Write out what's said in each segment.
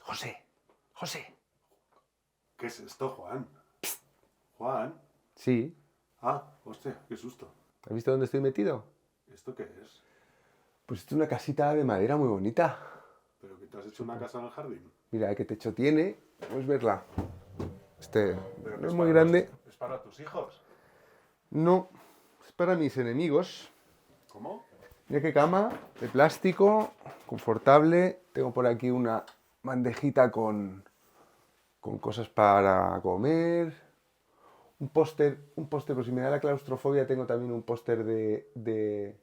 José, José. ¿Qué es esto, Juan? Juan. Sí. Ah, hostia, qué susto. ¿Has visto dónde estoy metido? ¿Esto qué es? Pues esto es una casita de madera muy bonita. ¿Pero que te has hecho una casa en el jardín? Mira qué techo tiene. Puedes verla. ¿Pero No que es muy grande. ¿Es para tus hijos? No, es para mis enemigos. ¿Cómo? Mira qué cama de plástico, confortable. Tengo por aquí una bandejita con cosas para comer. Un póster, pues si me da la claustrofobia tengo también un póster de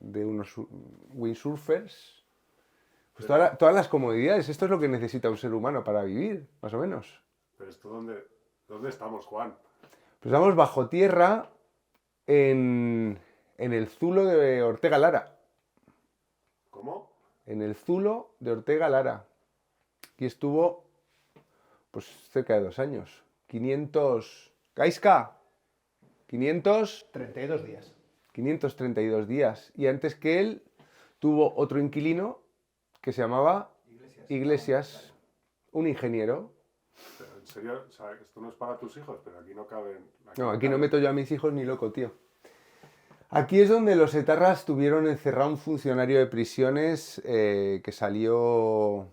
unos windsurfers. Pues todas las comodidades, esto es lo que necesita un ser humano para vivir, más o menos. ¿Pero esto dónde estamos, Juan? Pues estamos bajo tierra en el Zulo de Ortega Lara. ¿Cómo? En el Zulo de Ortega Lara. Aquí estuvo pues cerca de 2 años. 500... ¡Gaisca! 32 días. 532 días. Y antes que él tuvo otro inquilino que se llamaba Iglesias, un ingeniero. Pero en serio, o sea, esto no es para tus hijos, pero aquí no caben... No, aquí no meto yo a mis hijos ni loco, tío. Aquí es donde los etarras tuvieron encerrado a un funcionario de prisiones que salió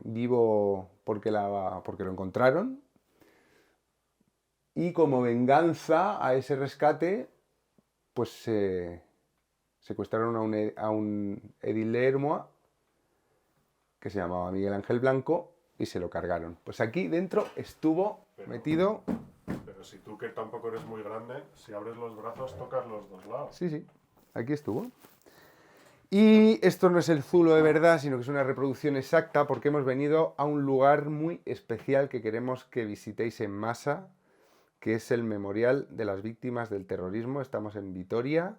vivo porque lo encontraron. Y como venganza a ese rescate, pues secuestraron a un edil de Ermua que se llamaba Miguel Ángel Blanco y se lo cargaron. Pues aquí dentro estuvo metido... Pero si tú, que tampoco eres muy grande, si abres los brazos tocas los dos lados. Sí, sí, aquí estuvo. Y esto no es el Zulo de verdad, sino que es una reproducción exacta porque hemos venido a un lugar muy especial que queremos que visitéis en masa, que es el Memorial de las Víctimas del Terrorismo. Estamos en Vitoria,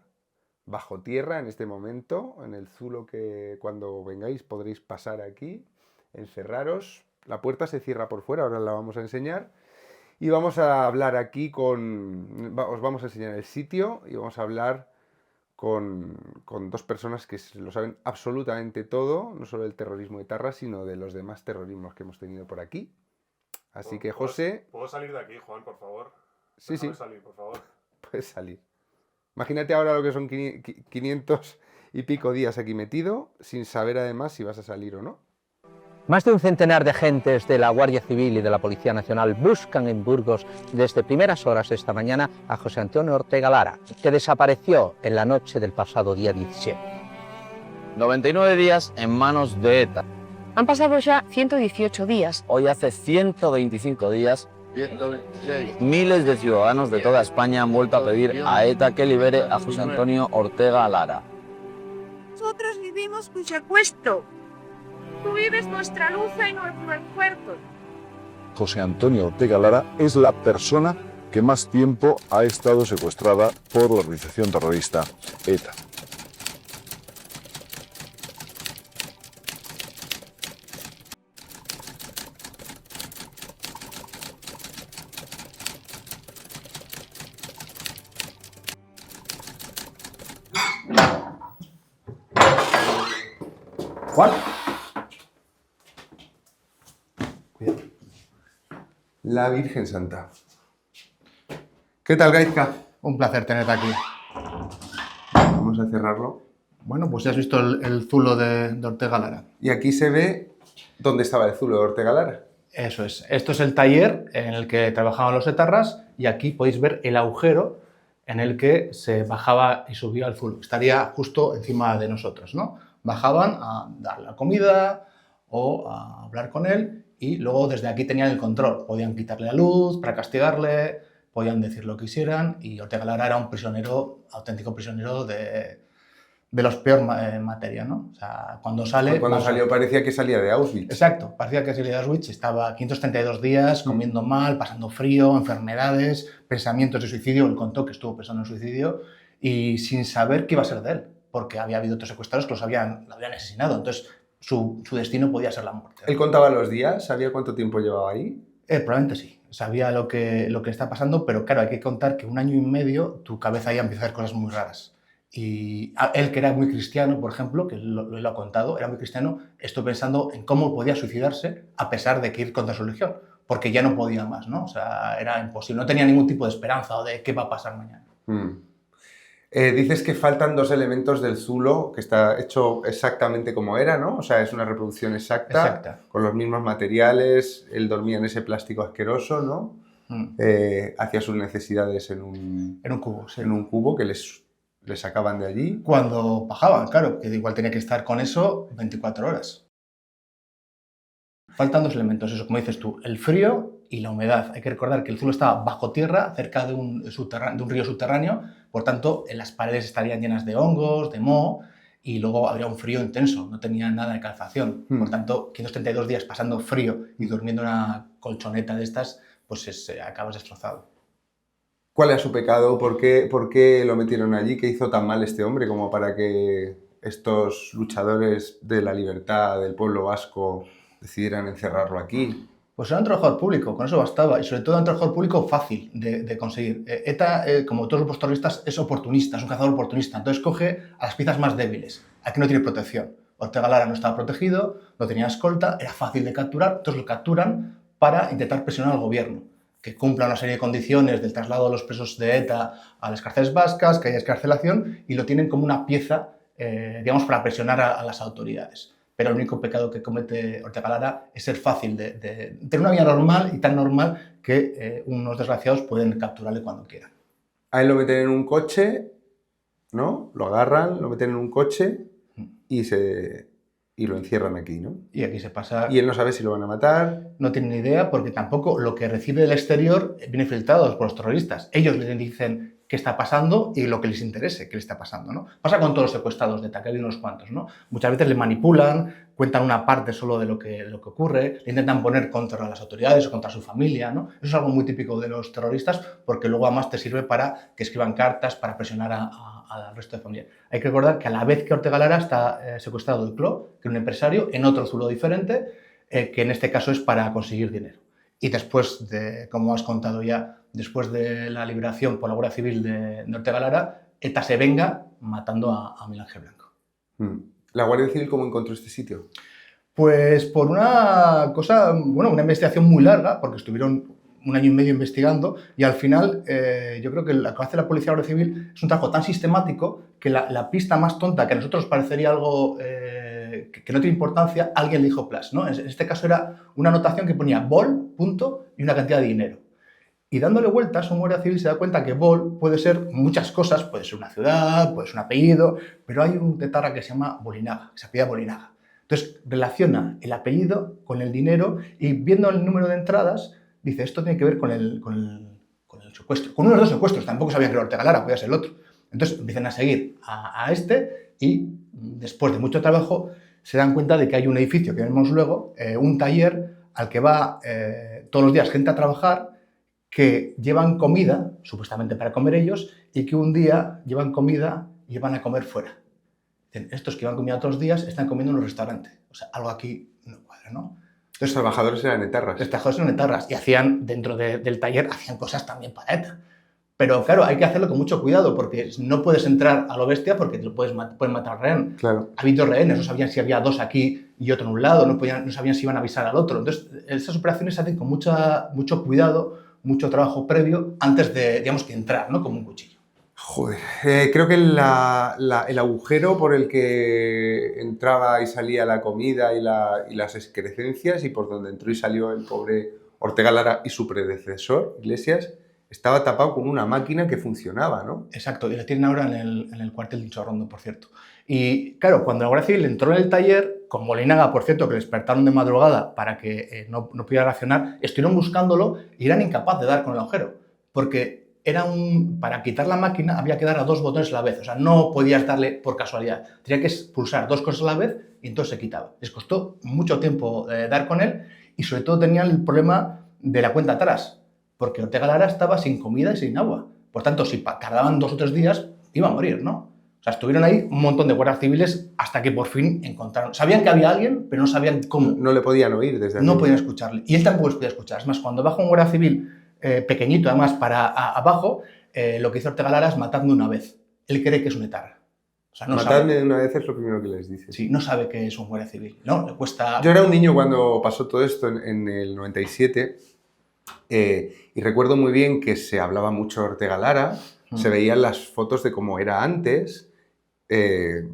bajo tierra en este momento, en el Zulo, que cuando vengáis podréis pasar aquí, encerraros. La puerta se cierra por fuera, ahora la vamos a enseñar. Y vamos a hablar aquí os vamos a enseñar el sitio y vamos a hablar con 2 personas que lo saben absolutamente todo, no solo del terrorismo de etarra, sino de los demás terrorismos que hemos tenido por aquí. Así que, José... ¿Puedo salir de aquí, Juan, por favor? Sí, Déjame sí, salir, por favor. puedes salir. Imagínate ahora lo que son 500 y pico días aquí metido, sin saber además si vas a salir o no. Más de un centenar de agentes de la Guardia Civil y de la Policía Nacional buscan en Burgos desde primeras horas de esta mañana a José Antonio Ortega Lara, que desapareció en la noche del pasado día 17. 99 días en manos de ETA. Han pasado ya 118 días. Hoy hace 125 días, miles de ciudadanos de toda España han vuelto a pedir a ETA que libere a José Antonio Ortega Lara. Nosotros vivimos tu secuestro. Tú vives nuestra luz y nuestro esfuerzo. José Antonio Ortega Lara es la persona que más tiempo ha estado secuestrada por la organización terrorista ETA. Juan. La Virgen Santa. ¿Qué tal, Gaizka? Un placer tenerte aquí. Vamos a cerrarlo. Bueno, pues ya has visto el Zulo de Ortega Lara. Y aquí se ve dónde estaba el Zulo de Ortega Lara. Eso es. Esto es el taller en el que trabajaban los etarras y aquí podéis ver el agujero en el que se bajaba y subía el Zulo. Estaría justo encima de nosotros, ¿no? Bajaban a dar la comida o a hablar con él y luego desde aquí tenían el control. Podían quitarle la luz para castigarle, podían decir lo que quisieran y Ortega Lara era un prisionero, auténtico prisionero de los peor en materia, ¿no? O sea, cuando sale... Cuando salió parecía que salía de Auschwitz. Exacto, parecía que salía de Auschwitz, estaba 532 días comiendo mal, pasando frío, enfermedades, pensamientos de suicidio. Él contó que estuvo pensando en suicidio y sin saber qué iba a ser de él, porque había habido otros secuestrados que lo habían asesinado. Entonces, su destino podía ser la muerte. ¿Él contaba los días? ¿Sabía cuánto tiempo llevaba ahí? Probablemente sí. Sabía lo que está pasando, pero claro, hay que contar que 1 año y medio tu cabeza ya empieza a hacer cosas muy raras. Y él, que era muy cristiano, por ejemplo, que lo ha contado, era muy cristiano, estuvo pensando en cómo podía suicidarse a pesar de que ir contra su religión, porque ya no podía más, ¿no? O sea, era imposible, no tenía ningún tipo de esperanza o de qué va a pasar mañana. Dices que faltan 2 elementos del zulo, que está hecho exactamente como era, ¿no? O sea, es una reproducción exacta. Con los mismos materiales, él dormía en ese plástico asqueroso, ¿no? Hacía sus necesidades en un cubo, sí. En un cubo que le sacaban de allí. Cuando bajaban, claro, que igual tenía que estar con eso 24 horas. Faltan 2 elementos, eso, como dices tú, el frío y la humedad. Hay que recordar que el zulo estaba bajo tierra, cerca de un río subterráneo, por tanto, las paredes estarían llenas de hongos, de moho, y luego habría un frío intenso, no tenía nada de calefacción. Por tanto, 532 días pasando frío y durmiendo en una colchoneta de estas, pues acabas destrozado. ¿Cuál era su pecado? ¿Por qué lo metieron allí? ¿Qué hizo tan mal este hombre como para que estos luchadores de la libertad del pueblo vasco decidieran encerrarlo aquí? Pues era un trabajador público, con eso bastaba, y sobre todo un trabajador público fácil de conseguir. ETA, como todos los grupos terroristas, es oportunista, es un cazador oportunista, entonces coge a las piezas más débiles. Aquí no tiene protección. Ortega Lara no estaba protegido, no tenía escolta, era fácil de capturar, entonces lo capturan para intentar presionar al gobierno, que cumpla una serie de condiciones del traslado de los presos de ETA a las cárceles vascas, que haya escarcelación, y lo tienen como una pieza, digamos, para presionar a las autoridades. Pero el único pecado que comete Ortega Lara es ser fácil de tener una vida normal y tan normal que unos desgraciados pueden capturarle cuando quieran. A él lo meten en un coche, ¿no? Lo agarran, lo meten en un coche y lo encierran aquí, ¿no? Y aquí se pasa... Y él no sabe si lo van a matar. No tiene ni idea porque tampoco lo que recibe del exterior viene filtrado por los terroristas. Ellos le dicen qué está pasando y lo que les interese qué le está pasando, ¿no? Pasa con todos los secuestrados de ETA, que hay unos cuantos, ¿no? Muchas veces le manipulan, cuentan una parte solo de lo que ocurre, le intentan poner contra las autoridades o contra su familia, ¿no? Eso es algo muy típico de los terroristas porque luego además te sirve para que escriban cartas, para presionar al resto de familia. Hay que recordar que a la vez que Ortega Lara está secuestrado el Cló, que es un empresario, en otro zulo diferente, que en este caso es para conseguir dinero. Y después de, como has contado ya, después de la liberación por la Guardia Civil de Ortega Lara, ETA se venga matando a Miguel Ángel Blanco. ¿La Guardia Civil cómo encontró este sitio? Pues por una cosa, bueno, una investigación muy larga, porque estuvieron 1 año y medio investigando y al final yo creo que lo que hace la Policía Guardia Civil es un trabajo tan sistemático que la pista más tonta, que a nosotros parecería algo que no tiene importancia, alguien le dijo plus, ¿no? En este caso era una anotación que ponía bol, punto, y una cantidad de dinero. Y dándole vueltas, un guardia civil se da cuenta que bol puede ser muchas cosas, puede ser una ciudad, puede ser un apellido, pero hay un etarra que se llama Bolinaga, que se apellida Bolinaga. Entonces relaciona el apellido con el dinero y viendo el número de entradas, dice, esto tiene que ver con el secuestro, con uno de los 2 secuestros, tampoco sabían que era Ortega Lara, podía ser el otro. Entonces empiezan a seguir a este y después de mucho trabajo se dan cuenta de que hay un edificio que vemos luego, un taller al que va todos los días gente a trabajar que llevan comida, supuestamente para comer ellos, y que un día llevan comida y van a comer fuera. Estos que llevan comida otros días están comiendo en un restaurante. O sea, algo aquí no cuadra, ¿no? Los trabajadores eran etarras. Los trabajadores eran etarras y hacían, dentro del taller, hacían cosas también para ETA. Pero claro, hay que hacerlo con mucho cuidado porque no puedes entrar a lo bestia porque te lo pueden matar rehén. Claro. Ha habido rehenes, no sabían si había 2 aquí y otro en un lado, no sabían si iban a avisar al otro. Entonces, esas operaciones se hacen con mucho cuidado, mucho trabajo previo antes de, digamos, que entrar, ¿no? Como un cuchillo. Joder, creo que el agujero por el que entraba y salía la comida y las excrecencias y por donde entró y salió el pobre Ortega Lara y su predecesor, Iglesias, estaba tapado con una máquina que funcionaba, ¿no? Exacto, y la tienen ahora en el cuartel de Chorrondo, por cierto. Y claro, cuando la Guardia Civil entró en el taller, con Bolinaga, por cierto, que le despertaron de madrugada para que no pudiera reaccionar, estuvieron buscándolo y eran incapaces de dar con el agujero, porque para quitar la máquina había que dar a 2 botones a la vez, o sea, no podías darle por casualidad, tenía que pulsar 2 cosas a la vez y entonces se quitaba. Les costó mucho tiempo dar con él y sobre todo tenían el problema de la cuenta atrás, porque Ortega Lara estaba sin comida y sin agua. Por tanto, si tardaban 2 o 3 días, iba a morir, ¿no? O sea, estuvieron ahí un montón de guardias civiles hasta que por fin encontraron. Sabían que había alguien, pero no sabían cómo. No le podían oír desde aquí. No podían escucharle. Y él tampoco les podía escuchar. Es más, cuando baja un guardia civil pequeñito, además, para abajo, lo que hizo Ortega Lara es matarme una vez. Él cree que es un etarra. O sea, no Matadme sabe, de una vez es lo primero que les dice. sí, no sabe que es un guardia civil, ¿no? Le cuesta... Yo era un niño cuando pasó todo esto en el 97 y recuerdo muy bien que se hablaba mucho de Ortega Lara, se veían las fotos de cómo era antes, de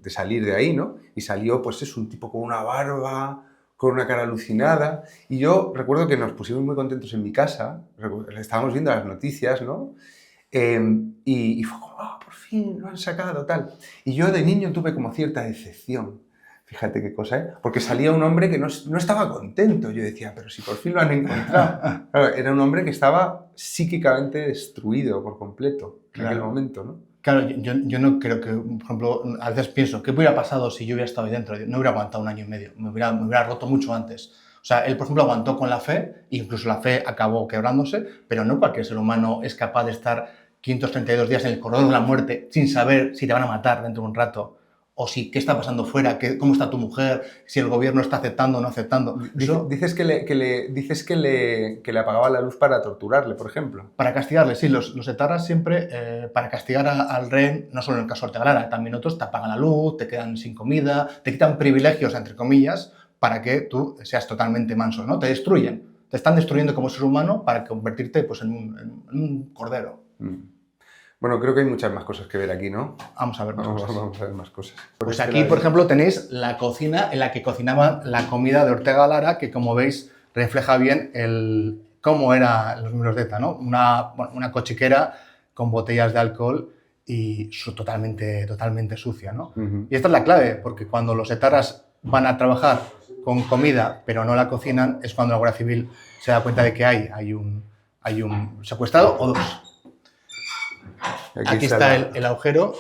salir de ahí, ¿no? Y salió, pues es un tipo con una barba, con una cara alucinada. Y yo recuerdo que nos pusimos muy contentos en mi casa, estábamos viendo las noticias, ¿no? Y fue como, por fin lo han sacado, tal. Y yo de niño tuve como cierta decepción. Fíjate qué cosa, ¿eh? Porque salía un hombre que no estaba contento. Yo decía, pero si por fin lo han encontrado. Claro, era un hombre que estaba psíquicamente destruido por completo en aquel momento, ¿no? Claro, yo no creo que, por ejemplo, a veces pienso, ¿qué hubiera pasado si yo hubiera estado ahí dentro? No hubiera aguantado 1 año y medio, me hubiera roto mucho antes. O sea, él, por ejemplo, aguantó con la fe, incluso la fe acabó quebrándose, pero no cualquier ser humano es capaz de estar 532 días en el corredor de la muerte sin saber si te van a matar dentro de un rato, o si qué está pasando fuera, cómo está tu mujer, si el gobierno está aceptando o no aceptando. Eso, Dices que le apagaba la luz para torturarle, por ejemplo. para castigarle, sí, los etarras siempre, para castigar al rehén, no solo en el caso de Ortega Lara, también otros te apagan la luz, te quedan sin comida, te quitan privilegios, entre comillas, para que tú seas totalmente manso, ¿no? Te destruyen, te están destruyendo como ser humano para convertirte pues, en un cordero. Bueno, creo que hay muchas más cosas que ver aquí, ¿no? Vamos a ver más cosas. Vamos a ver más cosas. Pues aquí, por ejemplo, tenéis la cocina en la que cocinaban la comida de Ortega Lara, que como veis refleja bien cómo eran los miembros de ETA, ¿no? Una cochiquera con botellas de alcohol y totalmente sucia, ¿no? Y esta es la clave, porque cuando los etarras van a trabajar con comida pero no la cocinan, es cuando la Guardia Civil se da cuenta de que hay un secuestrado o dos. Aquí está el agujero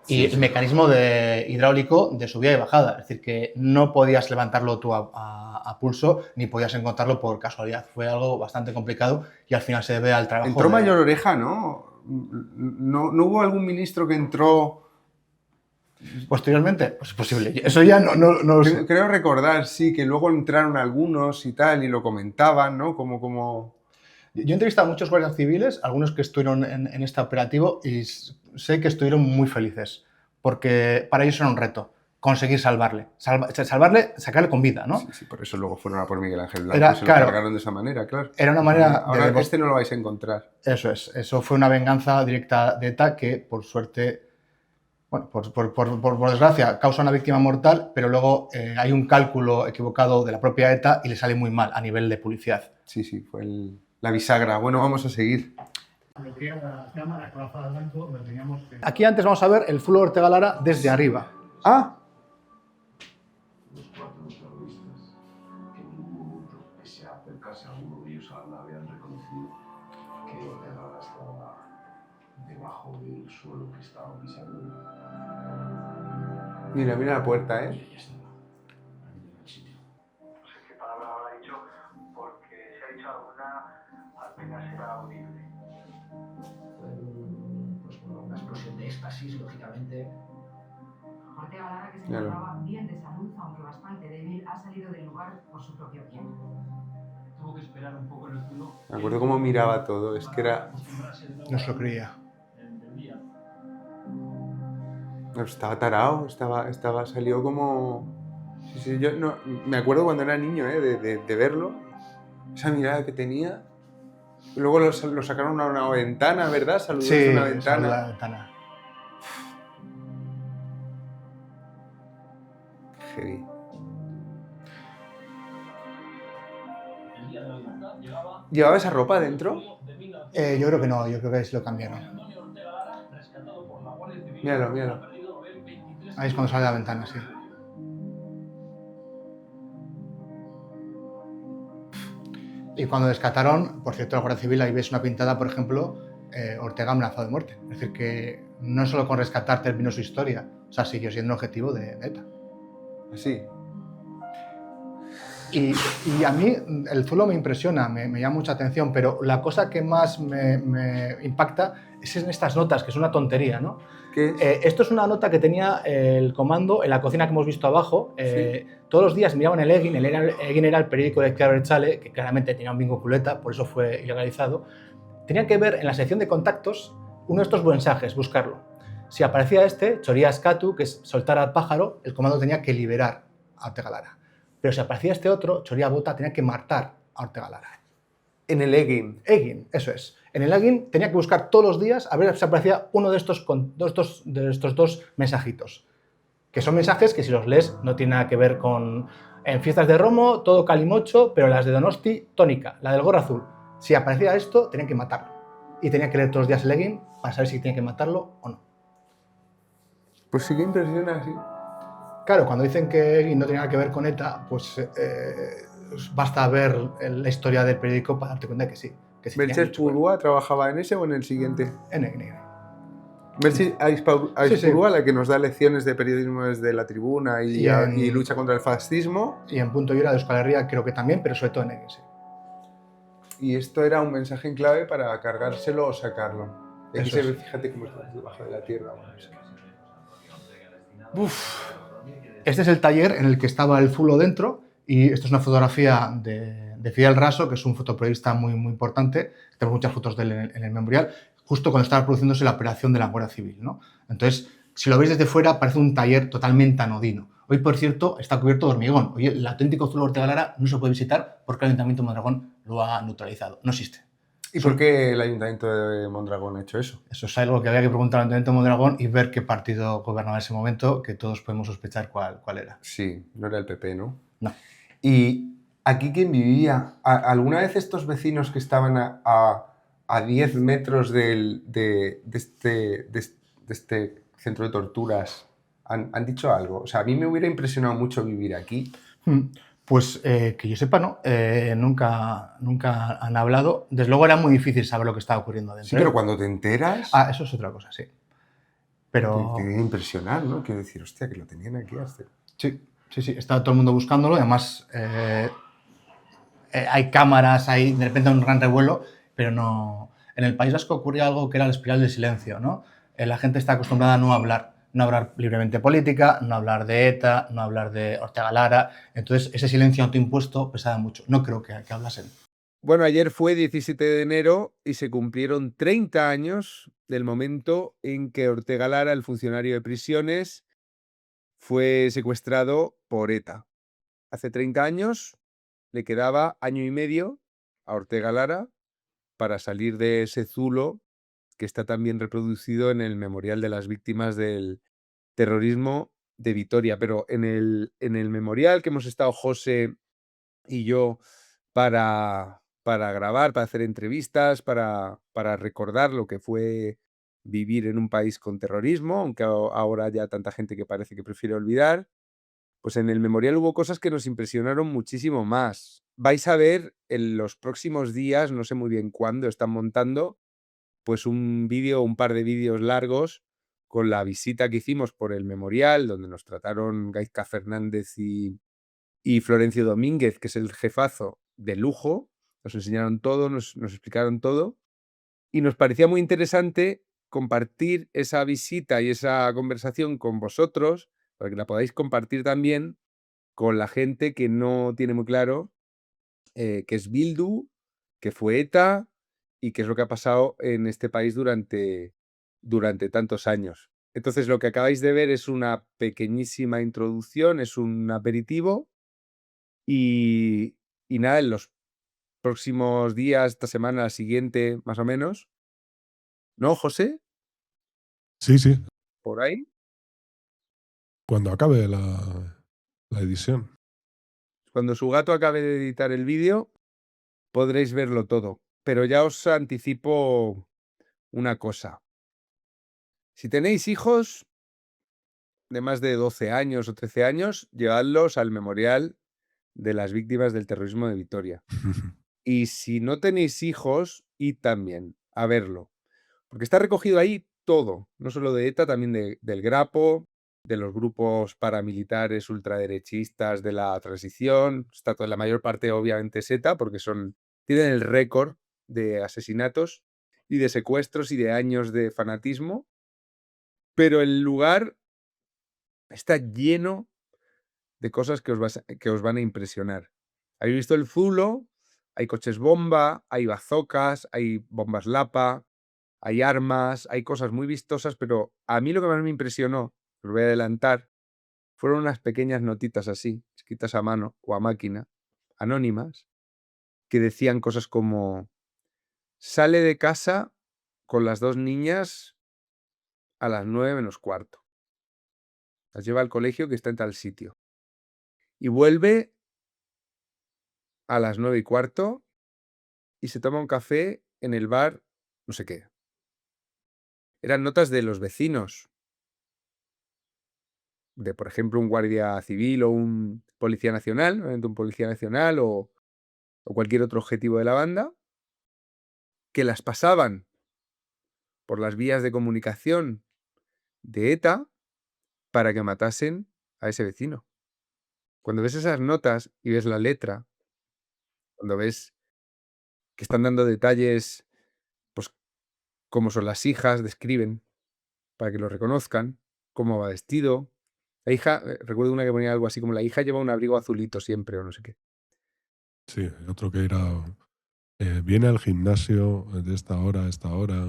y el mecanismo hidráulico de subida y bajada. Es decir, que no podías levantarlo tú a pulso ni podías encontrarlo por casualidad. Fue algo bastante complicado y al final se debe al trabajo. Entró Mayor Oreja, ¿no? ¿No hubo algún ministro que entró posteriormente? Pues es posible. Eso ya no lo sé. Creo recordar, sí, que luego entraron algunos y tal y lo comentaban, ¿no? Como... Yo he entrevistado a muchos guardias civiles, algunos que estuvieron en este operativo y sé que estuvieron muy felices, porque para ellos era un reto conseguir salvarle, sacarle con vida, ¿no? Sí, por eso luego fueron a por Miguel Ángel Blanco y se lo cargaron de esa manera, claro. Era una manera... Ahora este no lo vais a encontrar. Eso fue una venganza directa de ETA que, por suerte, bueno, por desgracia, causa una víctima mortal, pero luego hay un cálculo equivocado de la propia ETA y le sale muy mal a nivel de publicidad. Sí, fue la bisagra. Bueno, vamos a seguir. Aquí antes vamos a ver el fulo de Ortega Lara desde arriba. ¡Ah! Los 4 terroristas, que ningún otro, pese a acercarse a alguno de ellos a la nave, han reconocido que Ortega Lara estaba debajo del suelo que estaban pisando. Mira la puerta, ¿eh? Y ahí estaba, ahí en el sitio. No sé qué palabra habrá dicho, porque si ha dicho alguna, apenas era audible. Pues bueno, una explosión de éxtasis, lógicamente. Ortega Lara, que se encontraba bien de salud, aunque bastante débil, ha salido del lugar por su propio pie. Tuvo que esperar un poco en el culo. Me acuerdo cómo miraba todo, es que era... No se lo creía. Estaba tarao, salió como... Sí, yo no, me acuerdo cuando era niño, de verlo, esa mirada que tenía. Luego lo sacaron a una ventana, ¿verdad? Saludó a una ventana. La ventana. Heavy. ¿Llevaba esa ropa dentro? Yo creo que no, yo creo que sí lo cambiaron. Míralo. Ahí es cuando sale de la ventana, sí. Y cuando descataron, por cierto, la Guardia Civil, ahí ves una pintada, por ejemplo, Ortega amenazado de muerte. Es decir, que no solo con rescatar terminó su historia, o sea, siguió siendo un objetivo de ETA. Sí. Y a mí el zulo me impresiona, me llama mucha atención, pero la cosa que más me impacta es en estas notas, que es una tontería, ¿no? ¿Qué es? Esto es una nota que tenía el comando en la cocina que hemos visto abajo. Sí. Todos los días miraban el Egin era el periódico de Ezker Abertzale, que claramente tenía un bingo culeta, por eso fue ilegalizado. Tenían que ver en la sección de contactos Uno de estos mensajes, buscarlo. Si aparecía este, Choría Escatu, que es soltar al pájaro, el comando tenía que liberar a Ortega Lara. Pero si aparecía este otro, Choría Bota, tenía que matar a Ortega Lara. En el Egin. Egin, eso es. En el Egin tenía que buscar todos los días a ver si aparecía uno de estos dos mensajitos. Que son mensajes que si los lees no tienen nada que ver con... En fiestas de Romo, todo calimocho, pero las de Donosti, tónica. La del gorro azul. Si aparecía esto, tenían que matarlo. Y tenía que leer todos los días el Egin para saber si tenían que matarlo o no. Pues sí que impresiona, sí. Claro, cuando dicen que Egin no tiene nada que ver con ETA, pues basta ver la historia del periódico para darte cuenta de que sí. Que sí ¿Mercedes Purúa trabajaba en ese o en el siguiente? En Egin. Mercedes Sí. Purúa, la que nos da lecciones de periodismo desde la tribuna y lucha contra el fascismo. Y en Punto y Hora de Euskal Herria creo que también, pero sobre todo en Egin, sí. Y esto era un mensaje en clave para cargárselo o sacarlo. Y aquí Eso se ve, es. fíjate cómo está debajo de la tierra. Este es el taller en el que estaba el Zulo dentro y esto es una fotografía de Fidel Raso, que es un fotoperiodista muy importante. Tenemos muchas fotos de él en el memorial, justo cuando estaba produciéndose la operación de la Guardia Civil, ¿no? Entonces, si lo veis desde fuera, parece un taller totalmente anodino. Hoy, por cierto, está cubierto de hormigón. Hoy el auténtico Zulo Ortega Lara no se puede visitar porque el Ayuntamiento de Mondragón lo ha neutralizado. No existe. ¿Y por qué el Ayuntamiento de Mondragón ha hecho eso? Eso es algo que había que preguntar al Ayuntamiento de Mondragón y ver qué partido gobernaba en ese momento, que todos podemos sospechar cuál era. Sí, no era el PP, ¿no? No. ¿Y aquí quién vivía? ¿Alguna vez estos vecinos que estaban a 10 metros de este centro de torturas han dicho algo? O sea, a mí me hubiera impresionado mucho vivir aquí. Pues que yo sepa, no. Nunca han hablado. Desde luego era muy difícil saber lo que estaba ocurriendo dentro. Sí, pero cuando te enteras... Ah, eso es otra cosa, sí. Pero... Te debe impresionar, ¿no? Quiero decir, hostia, que lo tenían aquí hasta... Sí. Estaba todo el mundo buscándolo y además hay cámaras, hay de repente un gran revuelo, pero no... En el País Vasco ocurría algo que era la espiral del silencio, ¿no? La gente está acostumbrada a no hablar libremente política, no hablar de ETA, no hablar de Ortega Lara. Entonces, ese silencio autoimpuesto pesaba mucho. No creo que hablasen. Bueno, ayer fue 17 de enero y se cumplieron 30 años del momento en que Ortega Lara, el funcionario de prisiones, fue secuestrado por ETA. Hace 30 años le quedaba año y medio a Ortega Lara para salir de ese zulo que está también reproducido en el Memorial de las Víctimas del Terrorismo de Vitoria. Pero en el memorial que hemos estado José y yo para grabar, para hacer entrevistas, para recordar lo que fue vivir en un país con terrorismo, aunque ahora ya tanta gente que parece que prefiere olvidar, pues en el memorial hubo cosas que nos impresionaron muchísimo más. Vais a ver en los próximos días, no sé muy bien cuándo, están montando pues un par de vídeos largos con la visita que hicimos por el memorial, donde nos trataron Gaizka Fernández y Florencio Domínguez, que es el jefazo de lujo. Nos enseñaron todo, nos explicaron todo y nos parecía muy interesante compartir esa visita y esa conversación con vosotros, para que la podáis compartir también con la gente que no tiene muy claro qué es Bildu, qué fue ETA y qué es lo que ha pasado en este país durante tantos años. Entonces, lo que acabáis de ver es una pequeñísima introducción, es un aperitivo y nada, en los próximos días, esta semana, la siguiente, más o menos. ¿No, José? Sí. ¿Por ahí? Cuando acabe la edición. Cuando su gato acabe de editar el vídeo, podréis verlo todo. Pero ya os anticipo una cosa. Si tenéis hijos de más de 12 años o 13 años, llevadlos al Memorial de las Víctimas del Terrorismo de Vitoria. Y si no tenéis hijos, id también a verlo. Porque está recogido ahí todo, no solo de ETA, también del Grapo, de los grupos paramilitares ultraderechistas de la transición. Está toda la mayor parte, obviamente, es ETA, porque tienen el récord de asesinatos y de secuestros y de años de fanatismo. Pero el lugar está lleno de cosas que os van a impresionar. ¿Habéis visto el Zulo? Hay coches bomba, hay bazocas, hay bombas Lapa, hay armas, hay cosas muy vistosas, pero a mí lo que más me impresionó, os voy a adelantar, fueron unas pequeñas notitas así, escritas a mano o a máquina, anónimas, que decían cosas como: sale de casa con las 2 niñas a las 9 menos cuarto. Las lleva al colegio que está en tal sitio. Y vuelve a las 9 y cuarto y se toma un café en el bar no sé qué. Eran notas de los vecinos. De, por ejemplo, un guardia civil o un policía nacional, normalmente un policía nacional o cualquier otro objetivo de la banda, que las pasaban por las vías de comunicación de ETA para que matasen a ese vecino. Cuando ves esas notas y ves la letra, cuando ves que están dando detalles, pues, cómo son las hijas, describen para que lo reconozcan, cómo va vestido. La hija, recuerdo una que ponía algo así como: la hija lleva un abrigo azulito siempre, o no sé qué. Sí, otro que era, viene al gimnasio de esta hora a esta hora.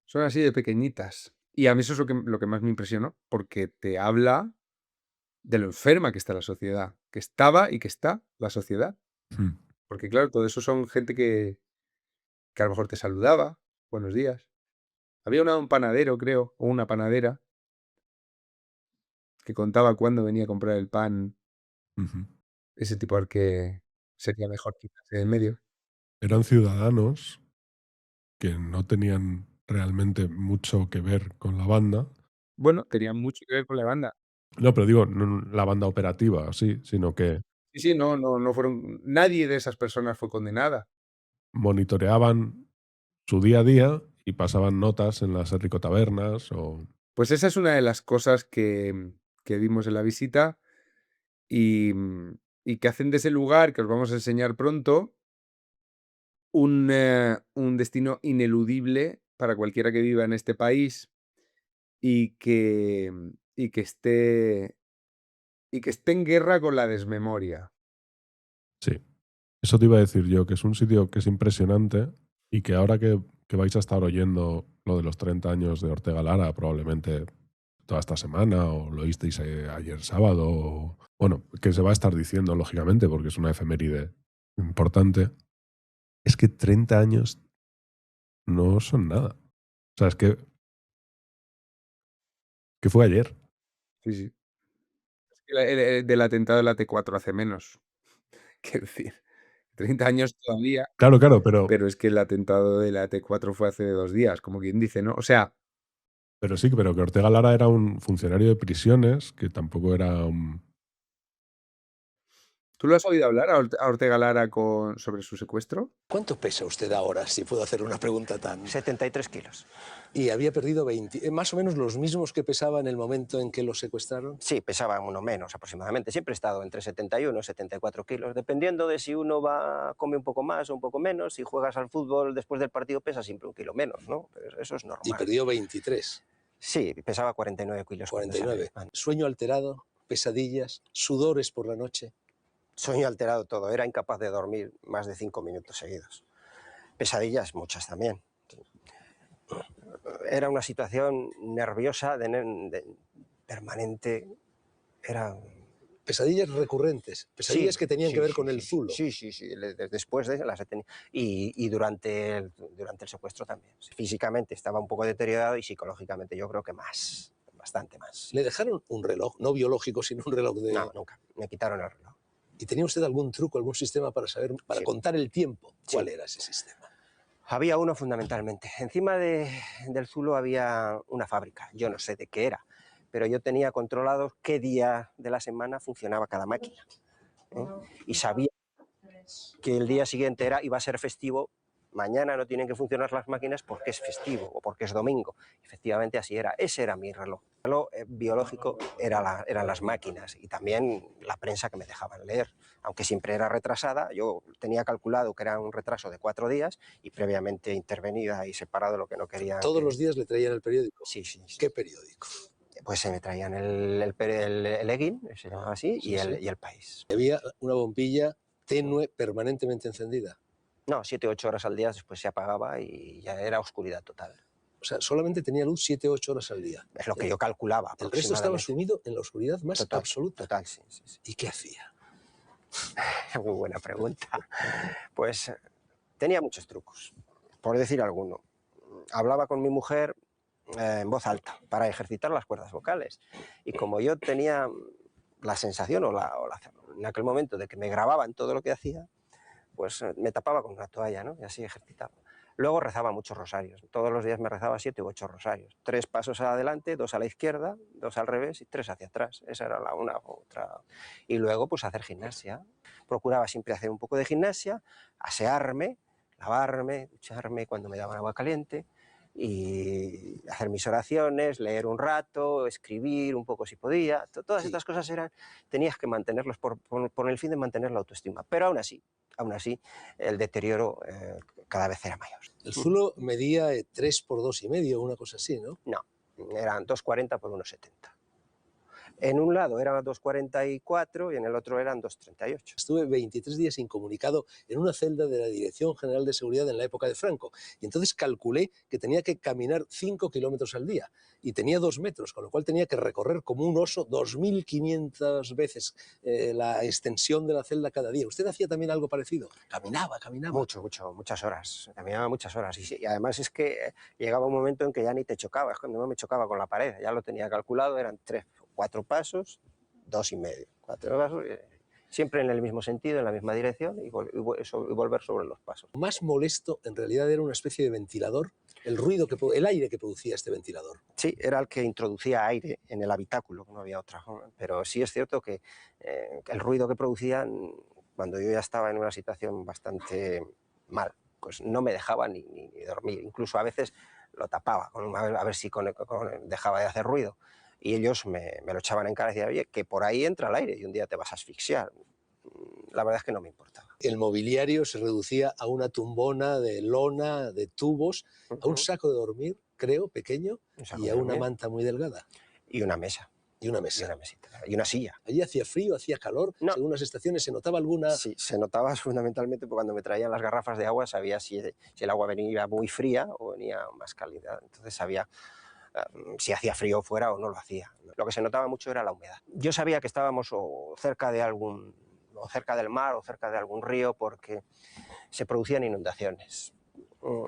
Son así de pequeñitas. Y a mí eso es lo que más me impresionó, porque te habla de lo enferma que está la sociedad, que estaba y que está la sociedad. Mm. Porque claro, todo eso son gente que a lo mejor te saludaba, buenos días. Había un panadero, creo, o una panadera, que contaba cuándo venía a comprar el pan, Ujú. ese tipo al que sería mejor quitarse de en medio. Eran ciudadanos que no tenían realmente mucho que ver con la banda. Bueno, tenían mucho que ver con la banda. No, pero digo, no la banda operativa, sí, sino que Sí, sí, no fueron nadie de esas personas fue condenada. monitoreaban su día a día y pasaban notas en las ricotabernas o Pues esa es una de las cosas que vimos en la visita y, y que hacen de ese lugar, que os vamos a enseñar pronto, un destino ineludible para cualquiera que viva en este país y que, y que esté y que esté en guerra con la desmemoria. sí. Eso te iba a decir yo, que es un sitio que es impresionante y que ahora que vais a estar oyendo lo de los 30 años de Ortega Lara, probablemente toda esta semana, o lo oísteis ayer sábado, o, bueno, que se va a estar diciendo, lógicamente, porque es una efeméride importante, es que 30 años no son nada. O sea, es que fue ayer. Sí, sí. Es que el del atentado de la T4 hace menos. Quiero decir, 30 años todavía, Claro, claro, pero es que el atentado de la T4 fue hace 2 días, como quien dice, ¿no? O sea, pero sí, pero que Ortega Lara era un funcionario de prisiones, que tampoco era un... ¿tú lo has oído hablar a Ortega Lara sobre su secuestro? ¿Cuánto pesa usted ahora, si puedo hacer una pregunta tan...? 73 kilos. ¿Y había perdido 20, más o menos los mismos que pesaba en el momento en que lo secuestraron? Sí, pesaba uno menos aproximadamente. Siempre he estado entre 71 y 74 kilos, dependiendo de si uno come un poco más o un poco menos. Si juegas al fútbol después del partido pesa siempre un kilo menos, ¿no? Pero eso es normal. Y perdió 23. Sí, pesaba 49 kilos. 49. ¿Sueño alterado? ¿Pesadillas? ¿Sudores por la noche? Sueño alterado todo. Era incapaz de dormir más de 5 minutos seguidos. Pesadillas muchas también. Era una situación nerviosa, permanente. Era... Pesadillas recurrentes, pesadillas sí, que tenían que ver con el zulo. Sí, después de las he tenido. Y durante el secuestro también. Físicamente estaba un poco deteriorado y psicológicamente yo creo que más, bastante más. ¿Le dejaron un reloj, no biológico, sino un reloj de...? No, nunca. Me quitaron el reloj. ¿Y tenía usted algún truco, algún sistema para saber, para contar el tiempo? ¿Cuál era ese sistema? Había uno fundamentalmente. Encima del zulo había una fábrica. Yo no sé de qué era, pero yo tenía controlado qué día de la semana funcionaba cada máquina. Y sabía que el día siguiente iba a ser festivo. Mañana no tienen que funcionar las máquinas porque es festivo o porque es domingo. Efectivamente así era. Ese era mi reloj. El reloj biológico eran las máquinas y también la prensa que me dejaban leer. Aunque siempre era retrasada, yo tenía calculado que era un retraso de 4 días y previamente intervenida y separado lo que no quería. ¿Todos los días le traían el periódico? Sí. ¿Qué periódico? Pues se me traían el Egin, se llamaba así, y el País. Había una bombilla tenue permanentemente encendida. No, 7 o 8 horas al día, después se apagaba y ya era oscuridad total. O sea, solamente tenía luz 7 o 8 horas al día. Es lo que yo calculaba. El resto estaba aproximadamente. sumido en la oscuridad más Total, absoluta. Total, sí. ¿Y qué hacía? Muy buena pregunta. Pues tenía muchos trucos, por decir alguno. Hablaba con mi mujer en voz alta para ejercitar las cuerdas vocales. Y como yo tenía la sensación en aquel momento de que me grababan todo lo que hacía, pues me tapaba con una toalla, ¿no? Y así ejercitaba. Luego rezaba muchos rosarios. Todos los días me rezaba 7 u 8 rosarios. 3 pasos adelante, 2 a la izquierda, 2 al revés y 3 hacia atrás. Esa era una otra. Y luego, pues hacer gimnasia. Procuraba siempre hacer un poco de gimnasia, asearme, lavarme, ducharme cuando me daban agua caliente y hacer mis oraciones, leer un rato, escribir un poco si podía. Todas estas cosas tenías que mantenerlos por el fin de mantener la autoestima. Pero aún así, el deterioro cada vez era mayor. El zulo medía 3 por 2,5, una cosa así, ¿no? No, eran 2,40 por 1,70. En un lado eran 2,44 y en el otro eran 2,38. Estuve 23 días incomunicado en una celda de la Dirección General de Seguridad en la época de Franco. Y entonces calculé que tenía que caminar 5 kilómetros al día. Y tenía 2 metros, con lo cual tenía que recorrer como un oso 2.500 veces la extensión de la celda cada día. ¿Usted hacía también algo parecido? Caminaba. Muchas horas. Caminaba muchas horas. Y además es que llegaba un momento en que ya ni te chocaba. Es que no me chocaba con la pared. Ya lo tenía calculado, eran 3 o 4 pasos, 2,5. 4 pasos, siempre en el mismo sentido, en la misma dirección y volver sobre los pasos. Lo más molesto en realidad era una especie de ventilador, el aire que producía este ventilador. Sí, era el que introducía aire en el habitáculo, no había otra. Pero sí es cierto que el ruido que producían, cuando yo ya estaba en una situación bastante mal, pues no me dejaba ni dormir. Incluso a veces lo tapaba, a ver si dejaba de hacer ruido. Y ellos me lo echaban en cara y decían, oye, que por ahí entra el aire y un día te vas a asfixiar. La verdad es que no me importaba. El mobiliario se reducía a una tumbona de lona, de tubos, a un saco de dormir, creo, pequeño, y a una manta muy delgada. Y una mesa. Y una mesa. Y una mesita. Y una silla. ¿Allí hacía frío, hacía calor? No. Según las estaciones, ¿se notaba alguna...? Sí, se notaba fundamentalmente porque cuando me traían las garrafas de agua sabía si el agua venía muy fría o venía más cálida. Entonces sabía si hacía frío fuera o no lo hacía. Lo que se notaba mucho era la humedad. Yo sabía que estábamos cerca del mar o cerca de algún río porque se producían inundaciones.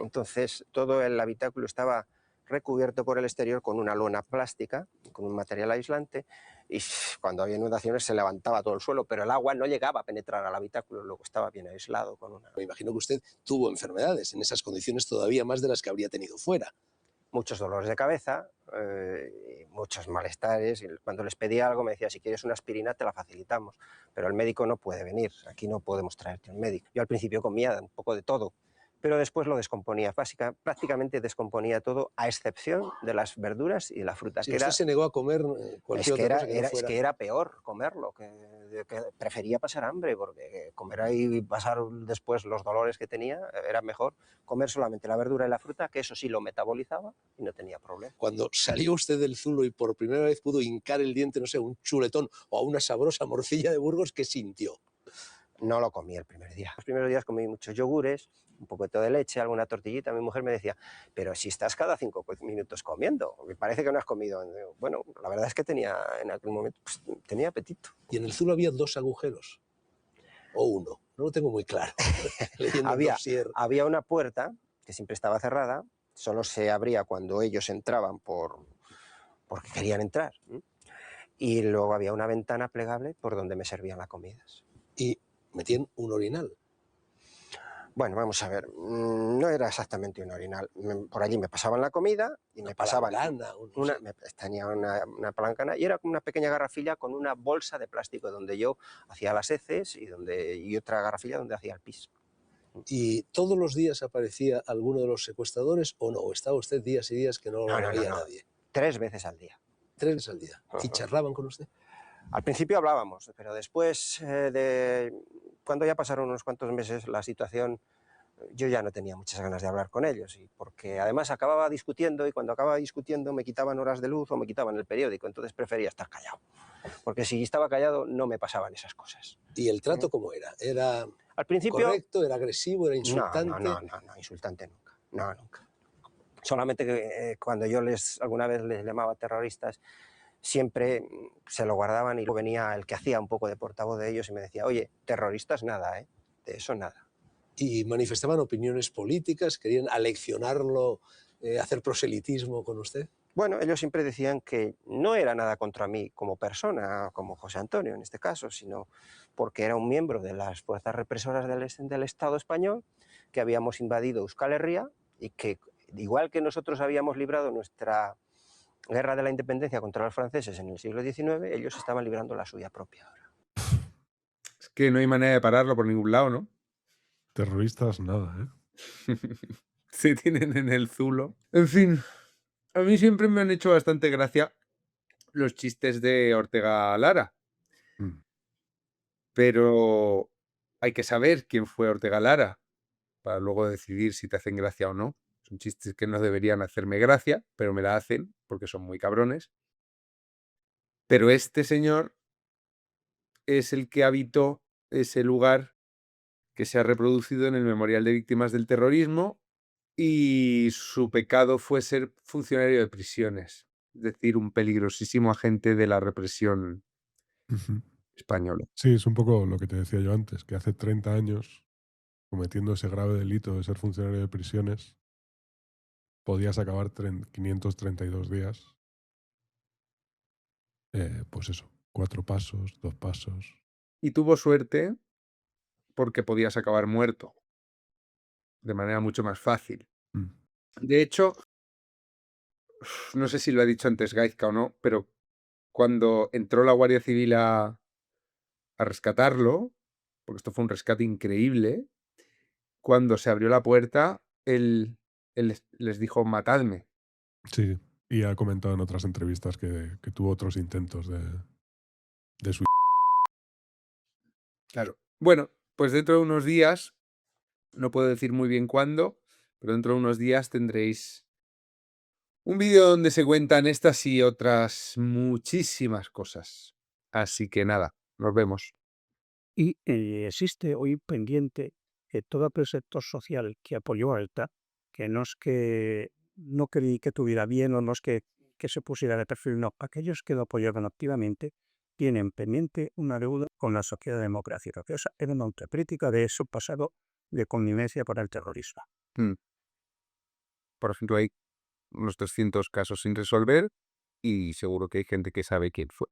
Entonces todo el habitáculo estaba recubierto por el exterior con una lona plástica, con un material aislante, y cuando había inundaciones se levantaba todo el suelo, pero el agua no llegaba a penetrar al habitáculo, luego estaba bien aislado. Me imagino que usted tuvo enfermedades en esas condiciones todavía más de las que habría tenido fuera. Muchos dolores de cabeza, muchos malestares. Cuando les pedía algo me decía, si quieres una aspirina te la facilitamos, pero el médico no puede venir, aquí no podemos traerte un médico. Yo al principio comía un poco de todo, pero después lo descomponía, prácticamente descomponía todo, a excepción de las verduras y la fruta. Si usted se negó a comer cualquier otra cosa que no fuera... Es que era peor comerlo, que prefería pasar hambre, porque comer ahí y pasar después los dolores que tenía, era mejor comer solamente la verdura y la fruta, que eso sí lo metabolizaba y no tenía problema. Cuando salió usted del zulo y por primera vez pudo hincar el diente, no sé, a un chuletón o a una sabrosa morcilla de Burgos, ¿qué sintió? No lo comí el primer día. Los primeros días comí muchos yogures, un poquito de leche, alguna tortillita. Mi mujer me decía, pero si estás cada 5 minutos comiendo, me parece que no has comido. Bueno, la verdad es que en aquel momento tenía apetito. ¿Y en el zulo había 2 agujeros? ¿O uno? No lo tengo muy claro. Había una puerta que siempre estaba cerrada, solo se abría cuando ellos entraban porque querían entrar. Y luego había una ventana plegable por donde me servían las comidas. Y metían un orinal. Bueno, vamos a ver, no era exactamente un orinal. Por allí me pasaban la comida y me pasaban tenía una palancana y era una pequeña garrafilla con una bolsa de plástico donde yo hacía las heces y otra garrafilla donde hacía el pis. ¿Y todos los días aparecía alguno de los secuestradores o no? ¿O estaba usad días y días que no veía nadie? 3 veces al día. 3 veces al día. ¿Y charlaban con usted? Al principio hablábamos, pero después, cuando ya pasaron unos cuantos meses, la situación, yo ya no tenía muchas ganas de hablar con ellos, porque además acababa discutiendo y cuando acababa discutiendo me quitaban horas de luz o me quitaban el periódico, entonces prefería estar callado, porque si estaba callado no me pasaban esas cosas. ¿Y el trato cómo era? Al principio... ¿Correcto? ¿Era agresivo? ¿Era insultante? No, insultante nunca. No, nunca. Solamente que cuando yo alguna vez les llamaba terroristas, siempre se lo guardaban y luego venía el que hacía un poco de portavoz de ellos y me decía, oye, terroristas nada, ¿eh? De eso nada. ¿Y manifestaban opiniones políticas? ¿Querían aleccionarlo, hacer proselitismo con usted? Bueno, ellos siempre decían que no era nada contra mí como persona, como José Antonio en este caso, sino porque era un miembro de las fuerzas represoras del Estado español, que habíamos invadido Euskal Herria y que, igual que nosotros habíamos librado nuestra guerra de la independencia contra los franceses en el siglo XIX, ellos estaban librando la suya propia ahora. Es que no hay manera de pararlo por ningún lado, ¿no? Terroristas, nada, ¿eh? Se tienen en el zulo. En fin, a mí siempre me han hecho bastante gracia los chistes de Ortega Lara. Pero hay que saber quién fue Ortega Lara para luego decidir si te hacen gracia o no. Son chistes que no deberían hacerme gracia, pero me la hacen porque son muy cabrones. Pero este señor es el que habitó ese lugar que se ha reproducido en el Memorial de Víctimas del Terrorismo y su pecado fue ser funcionario de prisiones, es decir, un peligrosísimo agente de la represión española. Sí, es un poco lo que te decía yo antes, que hace 30 años, cometiendo ese grave delito de ser funcionario de prisiones, podías acabar 532 días. Pues eso, 4 pasos, 2 pasos. Y tuvo suerte porque podías acabar muerto de manera mucho más fácil. De hecho, no sé si lo ha dicho antes Gaizka o no, pero cuando entró la Guardia Civil a rescatarlo, porque esto fue un rescate increíble, cuando se abrió la puerta, él les dijo, matadme. Sí, y ha comentado en otras entrevistas que tuvo otros intentos de suicidio. Claro. Bueno, pues dentro de unos días, no puedo decir muy bien cuándo, pero dentro de unos días tendréis un vídeo donde se cuentan estas y otras muchísimas cosas. Así que nada, nos vemos. Y existe hoy pendiente que todo aquel sector social que apoyó a ETA, que no es que no creí que tuviera bien o no es que se pusiera de perfil, no, aquellos que lo apoyaron activamente tienen pendiente una deuda con la sociedad democrática, que esa era una autocrítica de su pasado de connivencia para el terrorismo. Por ejemplo, hay unos 300 casos sin resolver y seguro que hay gente que sabe quién fue.